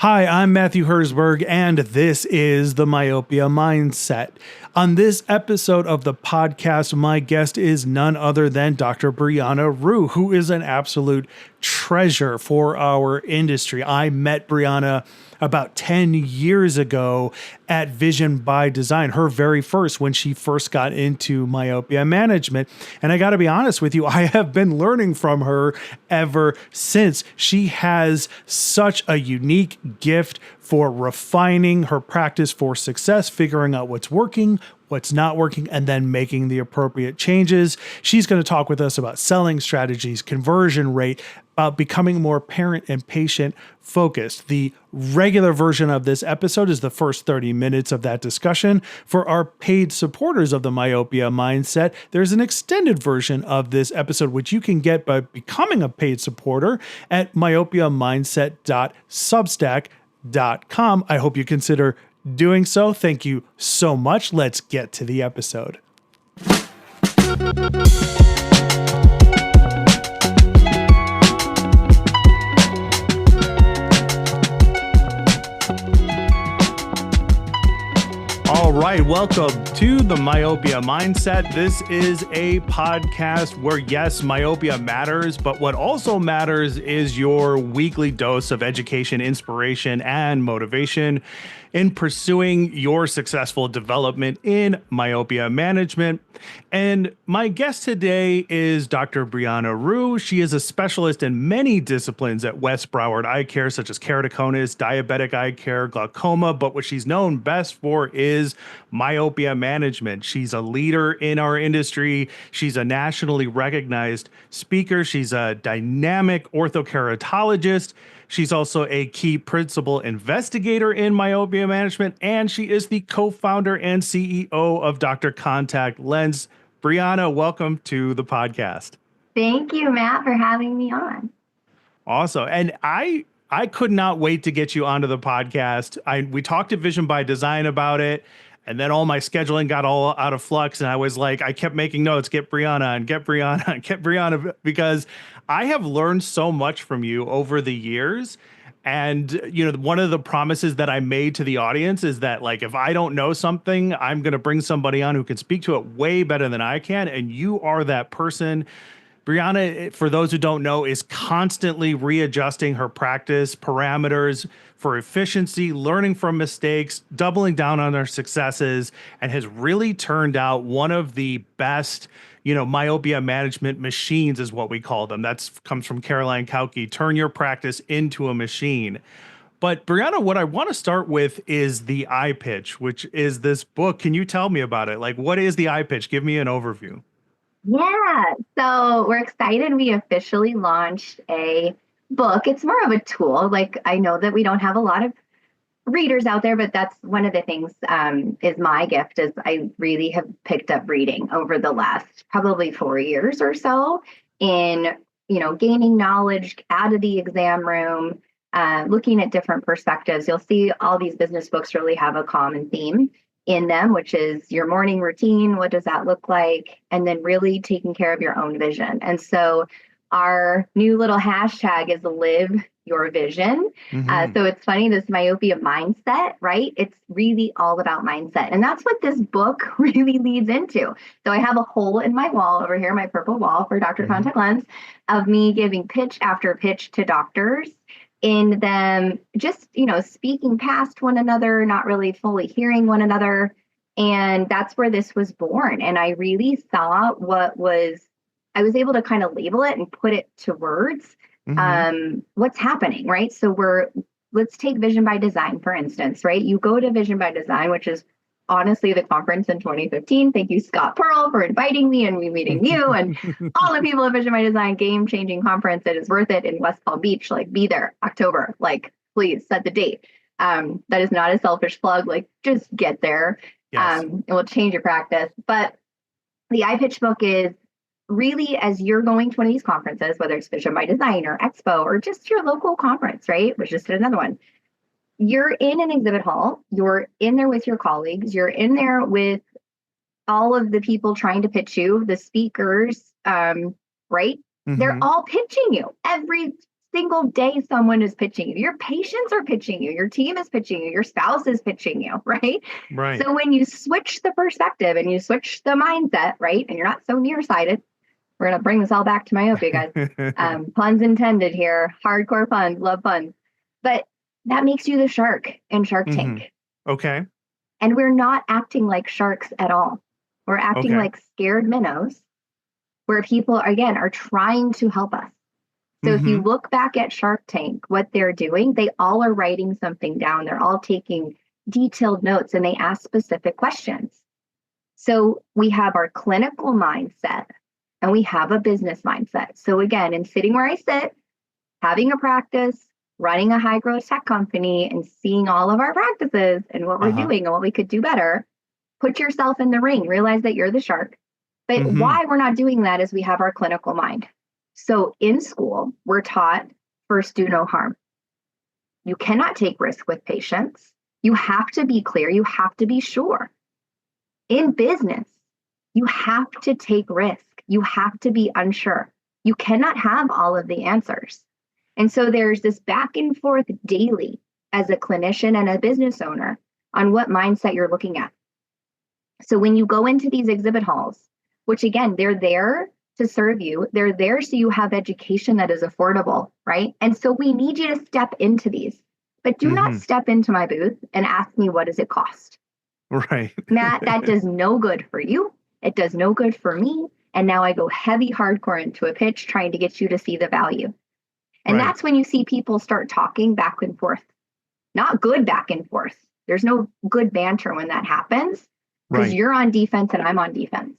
Hi, I'm Matthew Herzberg, and this is the Myopia Mindset. On this episode of the podcast, my guest is none other than Dr. Brianna Rhue, who is an absolute treasure for our industry. I met Brianna about 10 years ago at Vision by Design, her very first, when she first got into myopia management. And I got to be honest with you, I have been learning from her ever since. She has such a unique gift for refining her practice for success, figuring out what's working, what's not working, and then making the appropriate changes. She's going to talk with us about selling strategies, conversion rate, about becoming more parent and patient focused. The regular version of this episode is the first 30 minutes of that discussion. For our paid supporters of the Myopia Mindset, there's an extended version of this episode, which you can get by becoming a paid supporter at myopiamindset.substack.com. I hope you consider doing so. Thank you so much. Let's get to the episode. All right, welcome to the Myopia Mindset. This is a podcast where, yes, myopia matters, but what also matters is your weekly dose of education, inspiration, and motivation in pursuing your successful development in myopia management. And my guest today is Dr. Brianna Rhue. She is a specialist in many disciplines at West Broward Eye Care, such as keratoconus, diabetic eye care, glaucoma, but what she's known best for is myopia management. She's a leader in our industry. She's a nationally recognized speaker. She's a dynamic orthokeratologist. She's also a key principal investigator in myopia management, and she is the co-founder and CEO of Dr. Contact Lens. Brianna, welcome to the podcast. Thank you, Matt, for having me on. Awesome. And I could not wait to get you onto the podcast. We talked at Vision by Design about it, and then all my scheduling got all out of flux, and I was like, I kept making notes, get Brianna and get Brianna and get Brianna, because I have learned so much from you over the years. And, you know, one of the promises that I made to the audience is that, like, if I don't know something, I'm going to bring somebody on who can speak to it way better than I can. And you are that person. Brianna, for those who don't know, is constantly readjusting her practice parameters for efficiency, learning from mistakes, doubling down on her successes, and has really turned out one of the best, myopia management machines is what we call them. That comes from Caroline Kauke. Turn your practice into a machine. But Brianna, what I want to start with is the eye pitch, which is this book. Can you tell me about it? Like, what is the eye pitch? Give me an overview. Yeah, so we're excited. We officially launched a book. It's more of a tool. Like, I know that we don't have a lot of readers out there, but that's one of the things is my gift is I really have picked up reading over the last probably 4 years or so in, gaining knowledge out of the exam room, looking at different perspectives. You'll see all these business books really have a common theme in them, which is your morning routine. What does that look like? And then really taking care of your own vision. And so our new little hashtag is live your vision. Mm-hmm. So it's funny, this myopia mindset, right? It's really all about mindset. And that's what this book really leads into. So I have a hole in my wall over here, my purple wall for Dr. Mm-hmm. Contact Lens, of me giving pitch after pitch to doctors, in them just, speaking past one another, not really fully hearing one another. And that's where this was born. And I really saw I was able to kind of label it and put it to words, what's happening, right? So let's take Vision by Design, for instance, right? You go to Vision by Design, which is honestly the conference in 2015. Thank you, Scott Pearl, for inviting me and me meeting you and all the people at Vision by Design, game-changing conference. It is worth it in West Palm Beach. Like, be there, October. Like, please set the date. That is not a selfish plug. Like, just get there. Yes. It will change your practice. But the iPitch book is really, as you're going to one of these conferences, whether it's Vision by Design or Expo or just your local conference, right? Which just did another one. You're in an exhibit hall, you're in there with your colleagues, you're in there with all of the people trying to pitch you, the speakers, right? Mm-hmm. They're all pitching you. Every single day someone is pitching you. Your patients are pitching you. Your team is pitching you. Your spouse is pitching you, right? Right. So when you switch the perspective and you switch the mindset, right, and you're not so nearsighted, we're going to bring this all back to myopia, guys. Puns intended here. Hardcore puns. Love puns. But that makes you the shark in Shark Tank. Okay. And we're not acting like sharks at all. We're acting like scared minnows, where people, again, are trying to help us. So if you look back at Shark Tank, what they're doing, they all are writing something down. They're all taking detailed notes and they ask specific questions. So we have our clinical mindset and we have a business mindset. So again, in sitting where I sit, having a practice, running a high growth tech company and seeing all of our practices and what we're doing and what we could do better, put yourself in the ring, realize that you're the shark. But why we're not doing that is we have our clinical mind. So in school, we're taught first, do no harm. You cannot take risk with patients. You have to be clear. You have to be sure. In business, you have to take risk. You have to be unsure. You cannot have all of the answers. And so there's this back and forth daily as a clinician and a business owner on what mindset you're looking at. So when you go into these exhibit halls, which again, they're there to serve you, they're there so you have education that is affordable, right? And so we need you to step into these, but do not step into my booth and ask me, what does it cost? Right. Matt, that does no good for you. It does no good for me. And now I go heavy hardcore into a pitch trying to get you to see the value. And that's when you see people start talking back and forth, not good back and forth. There's no good banter when that happens because you're on defense and I'm on defense.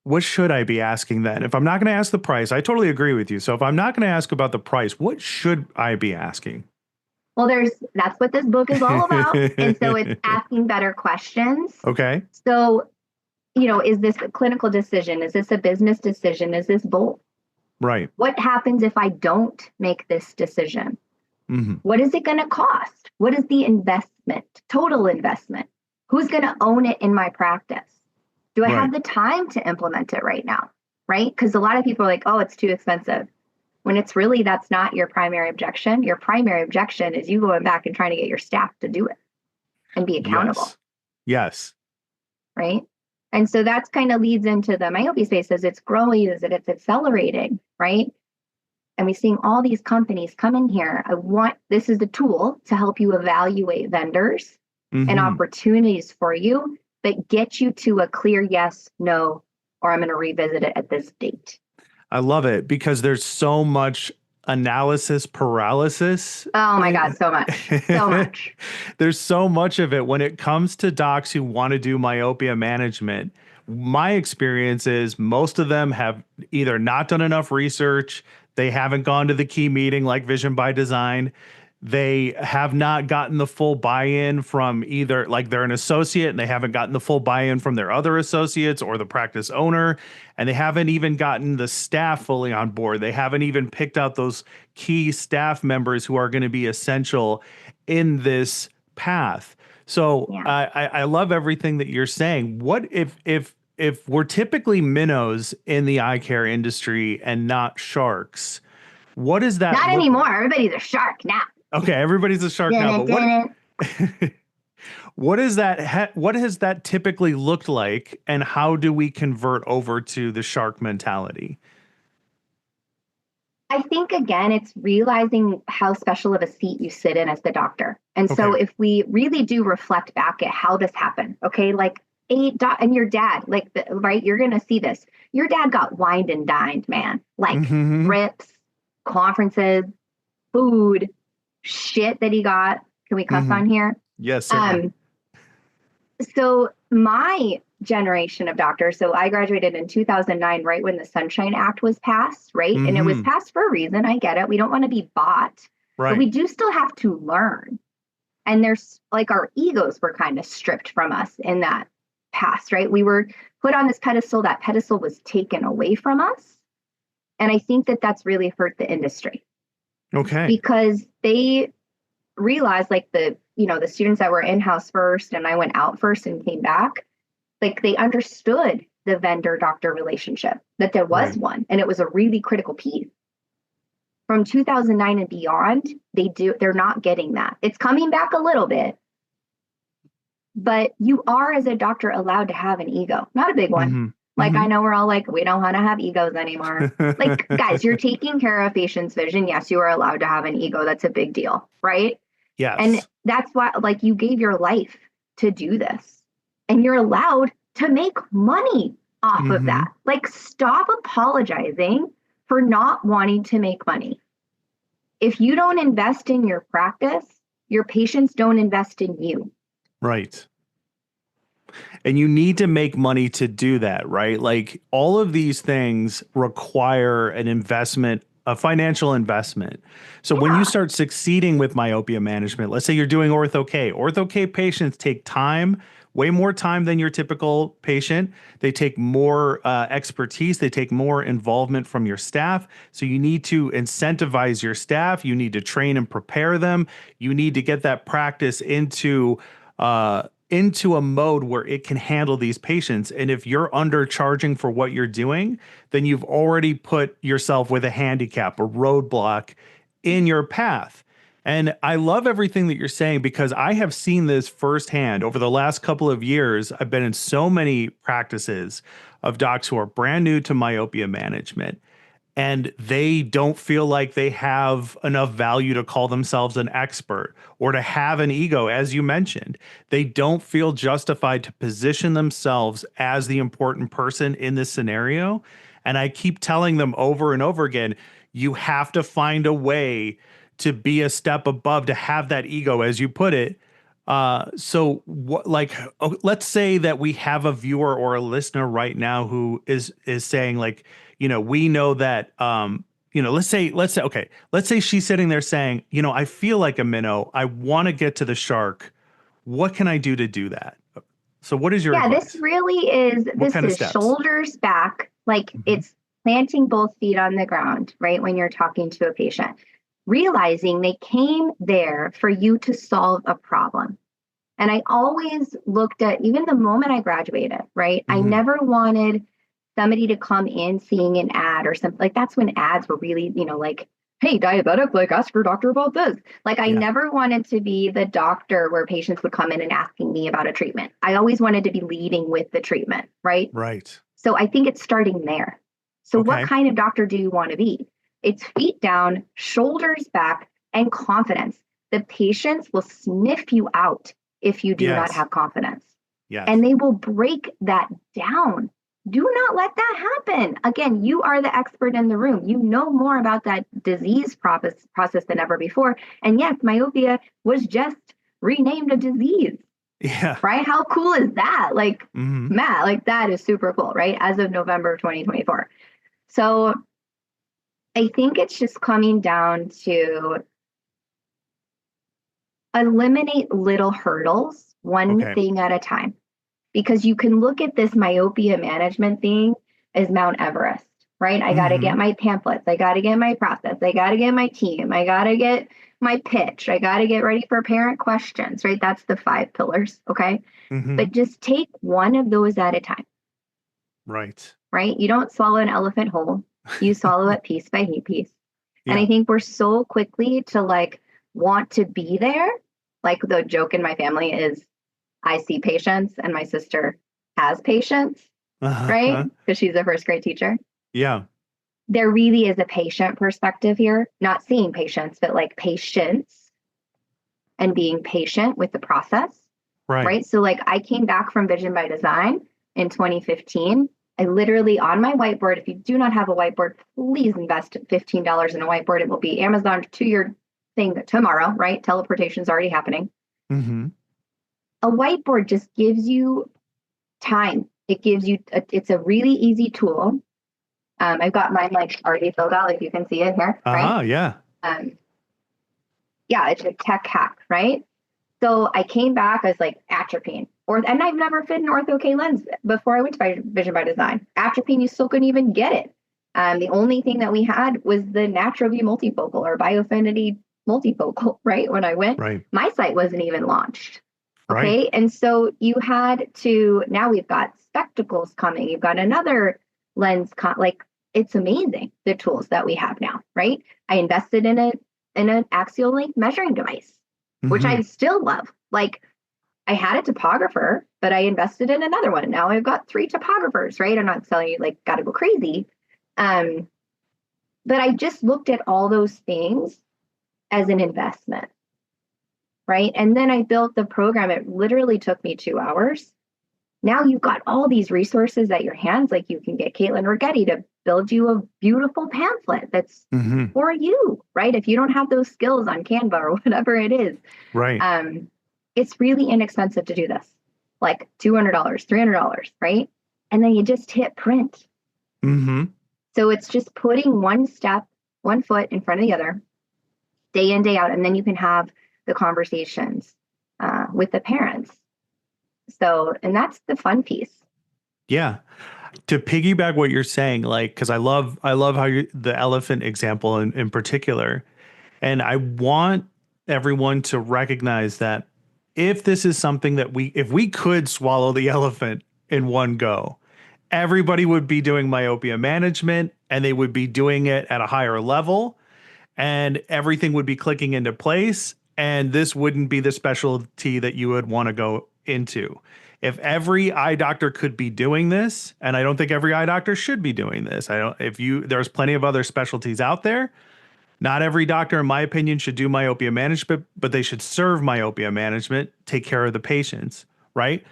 What should I be asking then? If I'm not going to ask the price, I totally agree with you. So if I'm not going to ask about the price, what should I be asking? Well, that's what this book is all about. And so it's asking better questions. Okay. So, is this a clinical decision? Is this a business decision? Is this both? Right. What happens if I don't make this decision? What is it going to cost? What is the investment, total investment? Who's going to own it in my practice? Do I have the time to implement it right now? Right? Because a lot of people are like, oh, it's too expensive. When it's really, that's not your primary objection. Your primary objection is you going back and trying to get your staff to do it and be accountable. Yes. Right? And so that's kind of leads into the myopia space as it's growing, as it's accelerating, right? And we're seeing all these companies come in here. This is the tool to help you evaluate vendors and opportunities for you, but get you to a clear yes, no, or I'm going to revisit it at this date. I love it because there's so much analysis paralysis. Oh my God, so much. So much. There's so much of it when it comes to docs who want to do myopia management. My experience is most of them have either not done enough research, they haven't gone to the key meeting like Vision by Design. They have not gotten the full buy-in from either, like they're an associate and they haven't gotten the full buy-in from their other associates or the practice owner. And they haven't even gotten the staff fully on board. They haven't even picked out those key staff members who are going to be essential in this path. So I love everything that you're saying. What if we're typically minnows in the eye care industry and not sharks? What is that? Not anymore. Everybody's a shark now. Okay, everybody's a shark now, but what is that? What has that typically looked like, and how do we convert over to the shark mentality? I think, again, it's realizing how special of a seat you sit in as the doctor. And so if we really do reflect back at how this happened, okay, like and your dad, right, you're going to see this. Your dad got wined and dined, man, like trips, conferences, food, shit that he got. Can we cuss on here? Yes, certainly. So my generation of doctors, so I graduated in 2009, right when the Sunshine Act was passed, right? And it was passed for a reason. I get it. We don't want to be bought, but we do still have to learn. And there's like our egos were kind of stripped from us in that past, right? We were put on this pedestal. That pedestal was taken away from us. And I think that that's really hurt the industry. Okay. Because they realized, like the students that were in-house first and I went out first and came back, like they understood the vendor-doctor relationship, that there was one, and it was a really critical piece. from 2009 and beyond, they're not getting that. It's coming back a little bit, but you are, as a doctor, allowed to have an ego, not a big one. Mm-hmm. Like, Mm-hmm. I know we're all like, we don't want to have egos anymore. Like, guys, you're taking care of patients' vision. Yes, you are allowed to have an ego. That's a big deal, right? Yes. And that's why, like, you gave your life to do this, and you're allowed to make money off of that. Like, stop apologizing for not wanting to make money. If you don't invest in your practice, your patients don't invest in you. Right. And you need to make money to do that, right? Like, all of these things require an investment, a financial investment. So when you start succeeding with myopia management, let's say you're doing ortho-K. Ortho-K patients take time, way more time than your typical patient. They take more expertise. They take more involvement from your staff. So you need to incentivize your staff. You need to train and prepare them. You need to get that practice into a mode where it can handle these patients. And if you're undercharging for what you're doing, then you've already put yourself with a handicap, a roadblock in your path. And I love everything that you're saying, because I have seen this firsthand over the last couple of years. I've been in so many practices of docs who are brand new to myopia management, and they don't feel like they have enough value to call themselves an expert or to have an ego, as you mentioned. They don't feel justified to position themselves as the important person in this scenario. And I keep telling them over and over again, you have to find a way to be a step above, to have that ego, as you put it. So what, like, let's say that we have a viewer or a listener right now who is saying, like, we know that, let's say she's sitting there saying, I feel like a minnow. I want to get to the shark. What can I do to do that? So what is your advice? This is steps? Shoulders back. Like, it's planting both feet on the ground, right? When you're talking to a patient, realizing they came there for you to solve a problem. And I always looked at, even the moment I graduated, right? I never wanted somebody to come in seeing an ad or something. Like, that's when ads were really, like, hey, diabetic, like, ask your doctor about this. Like, I never wanted to be the doctor where patients would come in and asking me about a treatment. I always wanted to be leading with the treatment, right? Right. So I think it's starting there. So what kind of doctor do you want to be? It's feet down, shoulders back, and confidence. The patients will sniff you out if you do not have confidence. Yes. And they will break that down. Do not let that happen. Again, you are the expert in the room. You know more about that disease process than ever before. And yes, myopia was just renamed a disease. Yeah. Right? How cool is that? Like, Matt, like, that is super cool, right? As of November 2024. So I think it's just coming down to eliminate little hurdles, one thing at a time. Because you can look at this myopia management thing as Mount Everest, right? I got to get my pamphlets. I got to get my process. I got to get my team. I got to get my pitch. I got to get ready for parent questions, right? That's the 5 pillars, okay? But just take one of those at a time. Right. Right? You don't swallow an elephant whole. You swallow it piece by piece. And I think we're so quickly to, like, want to be there. Like, the joke in my family is, I see patients and my sister has patients, right? Because she's a first grade teacher. Yeah. There really is a patient perspective here, not seeing patients, but like patience and being patient with the process. Right. So, like, I came back from Vision by Design in 2015. I literally, on my whiteboard, if you do not have a whiteboard, please invest $15 in a whiteboard. It will be Amazon to your thing tomorrow, right? Teleportation is already happening. A whiteboard just gives you time. It gives you, it's a really easy tool. I've got mine, like, already filled out, like you can see it here, right? Yeah. Yeah, it's a tech hack, right? So I came back, I was like, atropine. And I've never fit an ortho-K lens before I went to Vision by Design. Atropine, you still couldn't even get it. The only thing that we had was the NaturalView multifocal or Biofinity multifocal, right? When I went, my site wasn't even launched. Okay. And so you had to, now we've got spectacles coming. You've got another lens, like, it's amazing, the tools that we have now, right? I invested in an axial length measuring device, which I still love. Like, I had a topographer, but I invested in another one. Now I've got 3 topographers, right? I'm not telling you like gotta go crazy. But I just looked at all those things as an investment, right? And then I built the program. It literally took me 2 hours. Now you've got all these resources at your hands. Like, you can get Caitlin Rigetti to build you a beautiful pamphlet that's for you, right? If you don't have those skills on Canva or whatever it is, Right. It's really inexpensive to do this, like $200, $300, right? And then you just hit print. So it's just putting one foot in front of the other, day in, day out, and then you can have the conversations with the parents. So, and that's the fun piece. Yeah. To piggyback what you're saying, like, because I love how the elephant example in particular, and I want everyone to recognize that if this is something that if we could swallow the elephant in one go, everybody would be doing myopia management, and they would be doing it at a higher level, and everything would be clicking into place, and this wouldn't be the specialty that you would want to go into. If every eye doctor could be doing this, and I don't think every eye doctor should be doing this. There's plenty of other specialties out there. Not every doctor, in my opinion, should do myopia management, but they should serve myopia management, take care of the patients, right?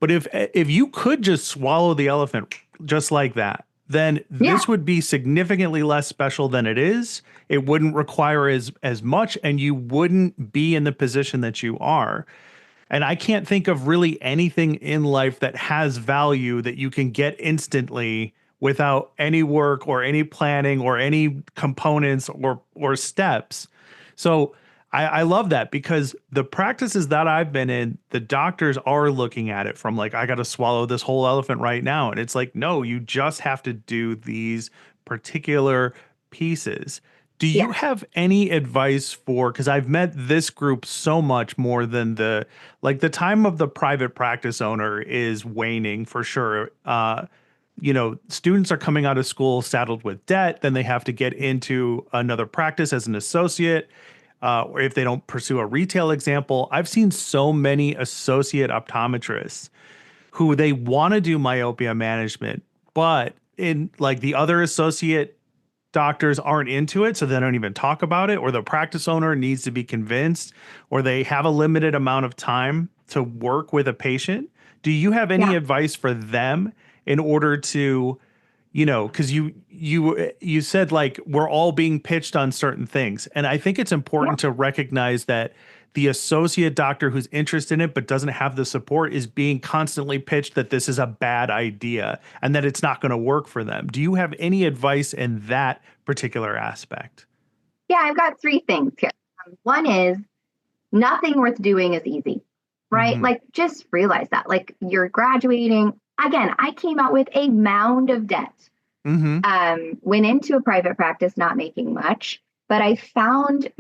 But if you could just swallow the elephant just like that, then this would be significantly less special than it is. It wouldn't require as much, and you wouldn't be in the position that you are. And I can't think of really anything in life that has value that you can get instantly without any work or any planning or any components or steps. So I love that, because the practices that I've been in, the doctors are looking at it from like, I got to swallow this whole elephant right now. And it's like, no, you just have to do these particular pieces. Do you have any advice for, because I've met this group so much more than the time of the private practice owner is waning for sure. Students are coming out of school saddled with debt, then they have to get into another practice as an associate. Or if they don't pursue a retail example, I've seen so many associate optometrists who they want to do myopia management, but in like the other associate doctors aren't into it, so they don't even talk about it, or the practice owner needs to be convinced, or they have a limited amount of time to work with a patient. Do you have any advice for them in order to, because you said like we're all being pitched on certain things, and I think it's important to recognize that the associate doctor who's interested in it but doesn't have the support is being constantly pitched that this is a bad idea and that it's not going to work for them. Do you have any advice in that particular aspect? Yeah, I've got 3 things here. One is, nothing worth doing is easy, right? Like, just realize that. Like, you're graduating. Again, I came out with a mound of debt. Went into a private practice not making much, but I found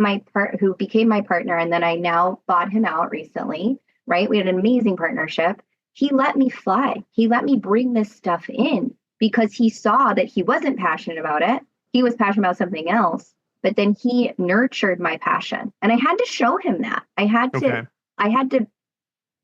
who became my partner, and then I now bought him out recently, right? We had an amazing partnership. He let me fly. He let me bring this stuff in because he saw that he wasn't passionate about it. He was passionate about something else, but then he nurtured my passion, and I had to show him that. I had to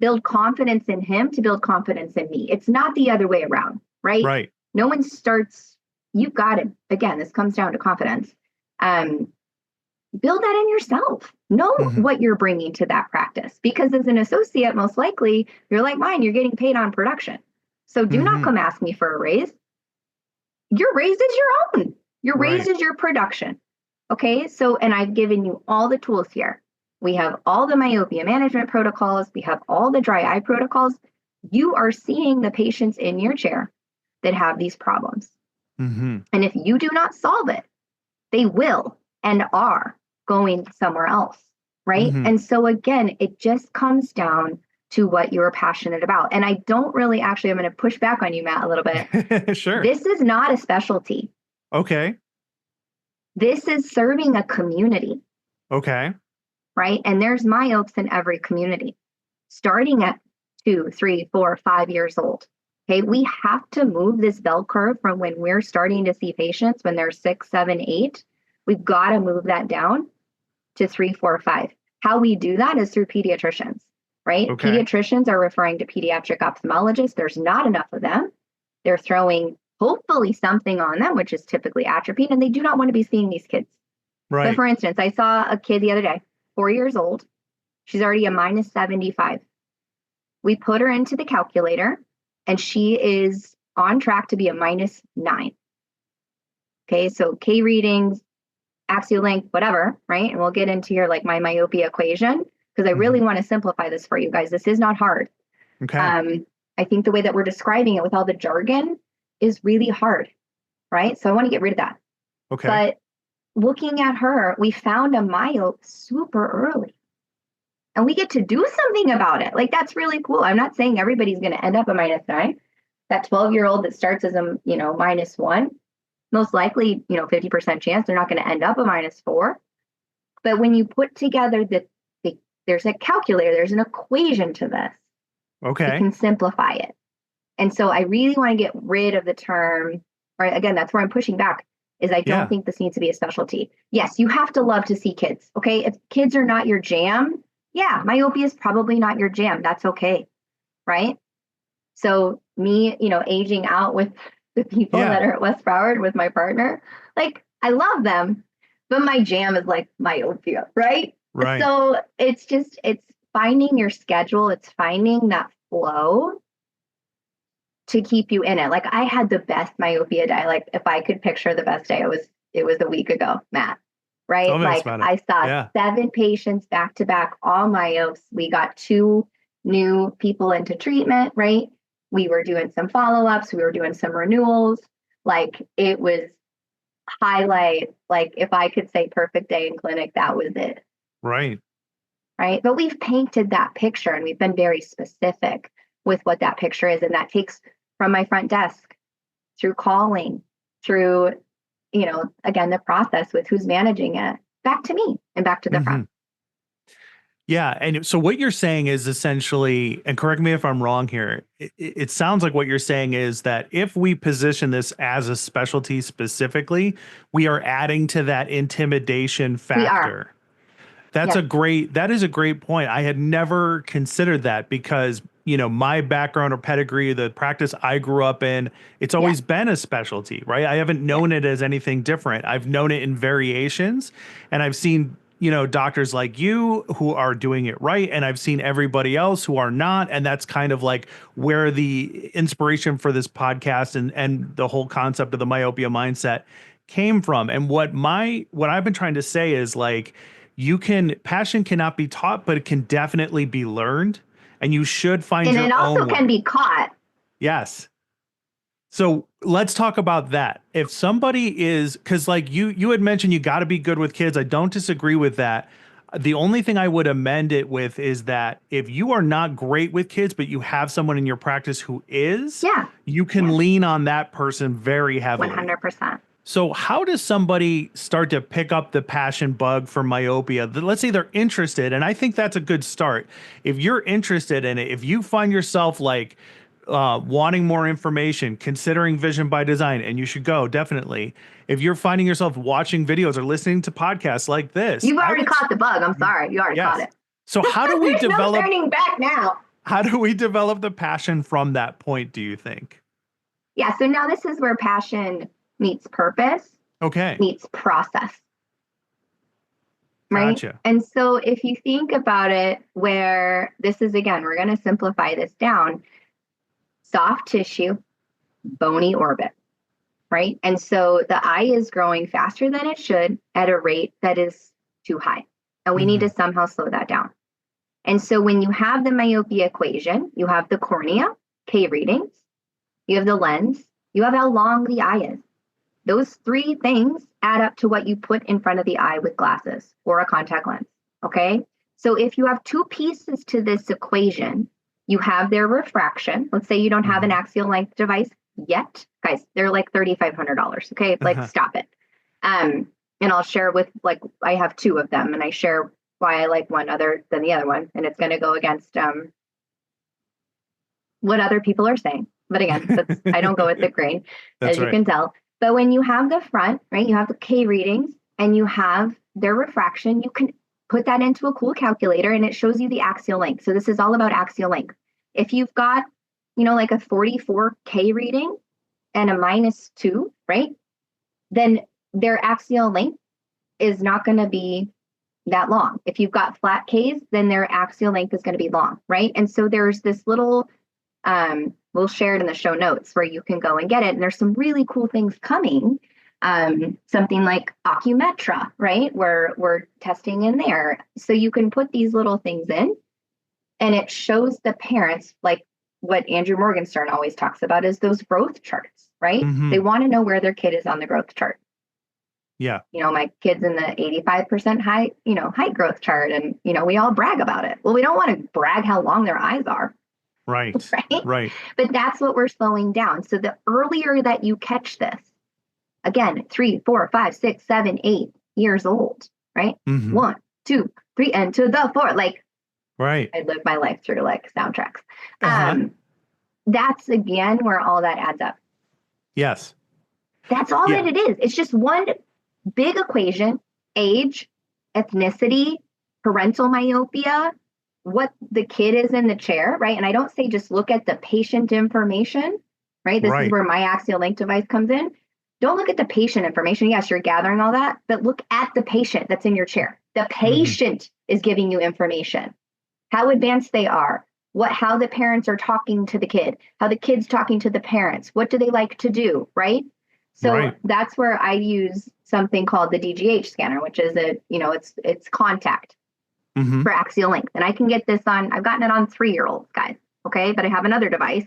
build confidence in him to build confidence in me. It's not the other way around, right? Right. No one starts, you've got it. Again, this comes down to confidence. Build that in yourself. Know what you're bringing to that practice, because as an associate, most likely you're like mine, you're getting paid on production. So do not come ask me for a raise. Your raise is your own. Your raise is your production. Okay. So, and I've given you all the tools here. We have all the myopia management protocols. We have all the dry eye protocols. You are seeing the patients in your chair that have these problems. And if you do not solve it, they will and are going somewhere else, right? And so again, it just comes down to what you're passionate about. And I don't really I'm going to push back on you, Matt, a little bit. Sure. This is not a specialty. Okay. This is serving a community. Okay. Right? And there's myopes in every community, starting at 2, 3, 4, 5 years old. Okay, we have to move this bell curve from when we're starting to see patients when they're 6, 7, 8. We've got to move that down to 3, 4, 5. How we do that is through pediatricians, right? Okay. Pediatricians are referring to pediatric ophthalmologists. There's not enough of them. They're throwing hopefully something on them, which is typically atropine, and they do not want to be seeing these kids. Right. So for instance, I saw a kid the other day, 4 years old. She's already a minus 75. We put her into the calculator and she is on track to be a minus 9. Okay, so K readings, axial length, whatever, right? And we'll get into your like my myopia equation because I really want to simplify this for you guys. This is not hard. Okay. I think the way that we're describing it with all the jargon is really hard, right? So I want to get rid of that. Okay. But looking at her, we found a myope super early. And we get to do something about it. Like, that's really cool. I'm not saying everybody's going to end up a minus 9. That 12-year-old that starts as a, minus 1, most likely, 50% chance they're not going to end up a minus 4. But when you put together there's a calculator, there's an equation to this. Okay. You can simplify it. And so I really want to get rid of the term, or again, that's where I'm pushing back, is I don't think this needs to be a specialty. Yes, you have to love to see kids. Okay. If kids are not your jam, yeah, myopia is probably not your jam. That's okay. Right. So me, aging out with the people that are at West Broward with my partner, like I love them, but my jam is like myopia. Right. So it's finding your schedule. It's finding that flow to keep you in it. Like I had the best myopia day. Like if I could picture the best day, it was a week ago, Matt. Right? Like I saw 7 patients back to back, all myopes. We got 2 new people into treatment, right? We were doing some follow-ups. We were doing some renewals. Like it was highlight. Like if I could say perfect day in clinic, that was it. Right. Right. But we've painted that picture and we've been very specific with what that picture is. And that takes from my front desk through calling, through again, the process with who's managing it, back to me and back to the front. Yeah. And so what you're saying is essentially, and correct me if I'm wrong here, it sounds like what you're saying is that if we position this as a specialty specifically, we are adding to that intimidation factor. That is a great point. I had never considered that because, my background or pedigree, the practice I grew up in, it's always been a specialty, right? I haven't known it as anything different. I've known it in variations, and I've seen, doctors like you who are doing it right. And I've seen everybody else who are not. And that's kind of like where the inspiration for this podcast and the whole concept of the myopia mindset came from. And what I've been trying to say is like, passion cannot be taught, but it can definitely be learned, and you should find your own way. And it also can be caught. Yes. So let's talk about that. If somebody is, because like you had mentioned, you got to be good with kids. I don't disagree with that. The only thing I would amend it with is that if you are not great with kids, but you have someone in your practice who is, you can lean on that person very heavily. 100%. So how does somebody start to pick up the passion bug for myopia? Let's say they're interested, and I think that's a good start. If you're interested in it, if you find yourself like wanting more information, considering vision by design, and you should go, definitely. If you're finding yourself watching videos or listening to podcasts like this. You've already caught the bug. I'm sorry. You already caught it. So how do we develop? No turning back now. How do we develop the passion from that point, do you think? Yeah, so now this is where passion meets purpose, meets process, right? Gotcha. And so if you think about it, where this is, again, we're going to simplify this down, soft tissue, bony orbit, right? And so the eye is growing faster than it should at a rate that is too high. And we need to somehow slow that down. And so when you have the myopia equation, you have the cornea, K readings, you have the lens, you have how long the eye is. Those 3 things add up to what you put in front of the eye with glasses or a contact lens, okay? So if you have 2 pieces to this equation, you have their refraction. Let's say you don't have an axial length device yet. Guys, they're like $3,500, okay? Like, stop it. And I'll share with, like, I have 2 of them, and I share why I like one other than the other one, and it's going to go against what other people are saying. But again, I don't go with the grain, That's as you right. can tell. But when you have the front, right, you have the K readings and you have their refraction, you can put that into a cool calculator and it shows you the axial length. So this is all about axial length. If you've got, like a 44K reading and a -2, right, then their axial length is not going to be that long. If you've got flat Ks, then their axial length is going to be long, right? And so there's this little, we'll share it in the show notes where you can go and get it. And there's some really cool things coming. Something like Ocumetra, right? Where we're testing in there. So you can put these little things in and it shows the parents, like what Andrew Morgenstern always talks about is those growth charts, right? Mhm. They want to know where their kid is on the growth chart. Yeah. My kid's in the 85% height, height growth chart. And, we all brag about it. Well, we don't want to brag how long their eyes are. Right. Right. Right. But that's what we're slowing down. So the earlier that you catch this, again, 3, 4, 5, 6, 7, 8 years old, right? Mhm. 1, 2, 3, and to the 4. Like, Right. I live my life through like soundtracks. Uh-huh. That's again where all that adds up. Yes. That's all Yeah. that it is. It's just one big equation: age, ethnicity, parental myopia, what the kid is in the chair, right? And I don't say just look at the patient information, right? This is Right. where my axial length device comes in. Don't look at the patient information. Yes, you're gathering all that, but look at the patient that's in your chair. The patient is giving you information, how advanced they are, how the parents are talking to the kid, how the kid's talking to the parents, what do they like to do, right? So Right. that's where I use something called the DGH scanner, which is it's contact Mhm. for axial length. And I can get this I've gotten it on 3-year-olds, guys. Okay. But I have another device,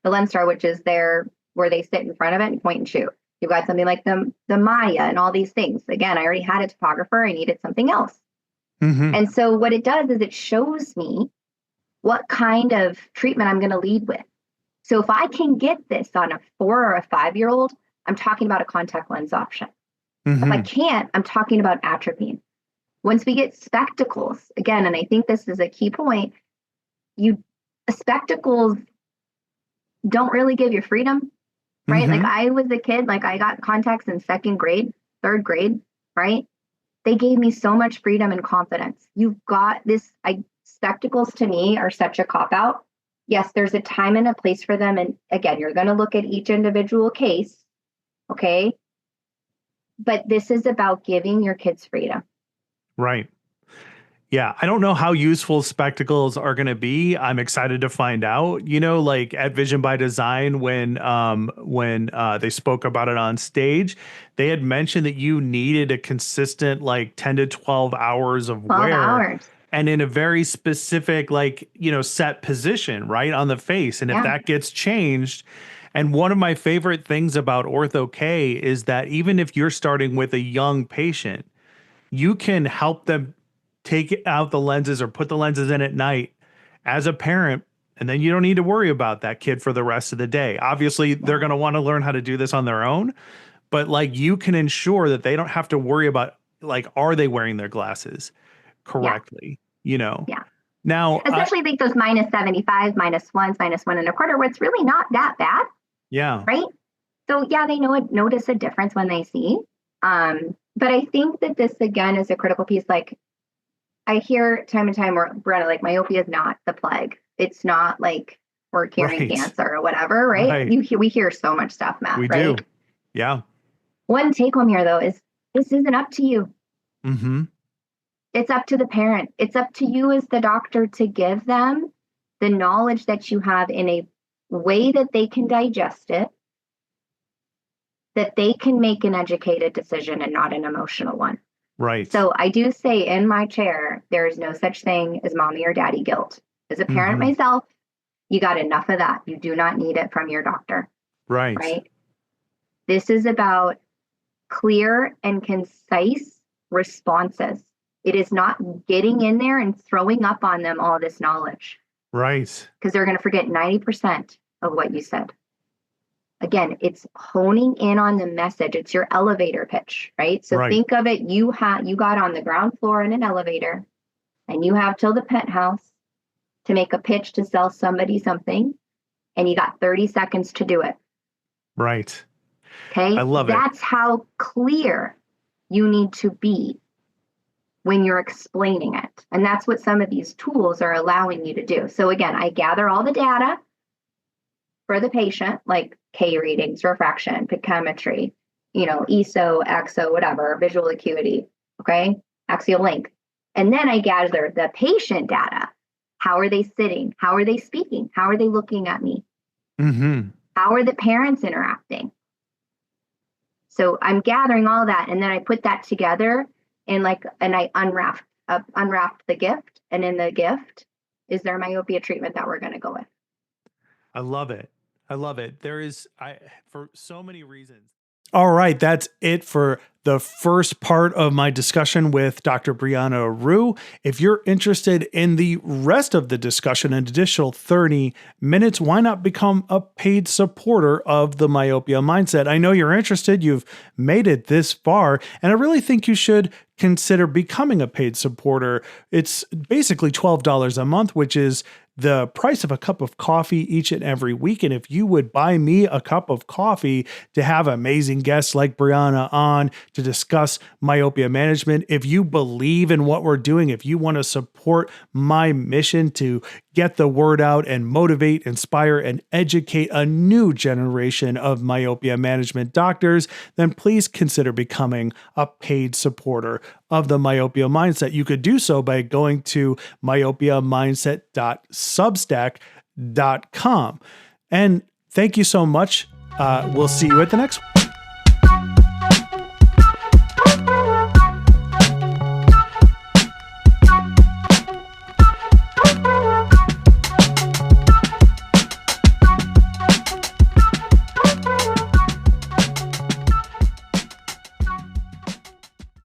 the LensStar, which is there where they sit in front of it and point and shoot. You've got something like the Maya and all these things. Again, I already had a topographer. I needed something else. Mhm. And so what it does is it shows me what kind of treatment I'm going to lead with. So if I can get this on a 4 or a 5-year-old, I'm talking about a contact lens option. If I Mhm. can't, I'm talking about atropine. Once we get spectacles, again, and I think this is a key point, spectacles don't really give you freedom, right? Like Mhm. I was a kid, like I got contacts in 2nd grade, 3rd grade, right? They gave me so much freedom and confidence. You've got this, spectacles to me are such a cop out. Yes, there's a time and a place for them. And again, you're going to look at each individual case. Okay. But this is about giving your kids freedom. Right. Yeah, I don't know how useful spectacles are going to be. I'm excited to find out. Like at Vision by Design, when they spoke about it on stage, they had mentioned that you needed a consistent like 10 to 12 hours of 12 wear, hours. and in a very specific set position right on the face. And if Yeah. that gets changed, and one of my favorite things about Ortho K is that even if you're starting with a young patient, you can help them take out the lenses or put the lenses in at night as a parent. And then you don't need to worry about that kid for the rest of the day. Obviously, they're going to want to learn how to do this on their own, but like you can ensure that they don't have to worry about like, are they wearing their glasses correctly? Yeah. Now, Especially like those -75, -1s, -1.25, where it's really not that bad. yeah. Right. So yeah, they notice a difference when they see. But I think that this again is a critical piece. Like I hear time and time where Brianna, like myopia is not the plague. It's not like we're curing Right. cancer or whatever, right? Right. We hear so much stuff, Matt, We right? do. Yeah. One take home here though is this isn't up to you. Mm-hmm. It's up to the parent. It's up to you as the doctor to give them the knowledge that you have in a way that they can digest it, that they can make an educated decision and not an emotional one. Right. So I do say in my chair, there is no such thing as mommy or daddy guilt. As a parent myself, you got enough of that. You do not need it from your doctor. Right? This is about clear and concise responses. It is not getting in there and throwing up on them all this knowledge. Right. Because they're going to forget 90% of what you said. Again, it's honing in on the message. It's your elevator pitch, right? So think of it, you got on the ground floor in an elevator and you have till the penthouse to make a pitch to sell somebody something. and you got 30 seconds to do it. Right. Okay. I love it. That's how clear you need to be when you're explaining it. And that's what some of these tools are allowing you to do. So again, I gather all the data for the patient, like K readings, refraction, pictometry, ESO, EXO, whatever, visual acuity, okay, axial length. And then I gather the patient data. How are they sitting? How are they speaking? How are they looking at me? Mm-hmm. How are the parents interacting? So I'm gathering all that, and then I put that together and I unwrapped the gift, and in the gift is their myopia treatment that we're going to go with. I love it. I love it. For so many reasons. All right, that's it for the first part of my discussion with Dr. Brianna Rhue. If you're interested in the rest of the discussion, an additional 30 minutes, why not become a paid supporter of the Myopia Mindset? I know you're interested. You've made it this far, and I really think you should consider becoming a paid supporter. It's basically $12 a month, which is the price of a cup of coffee each and every week. And if you would buy me a cup of coffee to have amazing guests like Brianna on to discuss myopia management, if you believe in what we're doing, if you want to support my mission to get the word out and motivate, inspire, and educate a new generation of myopia management doctors, then please consider becoming a paid supporter of the Myopia Mindset. You could do so by going to myopiamindset.substack.com. And thank you so much. We'll see you at the next one.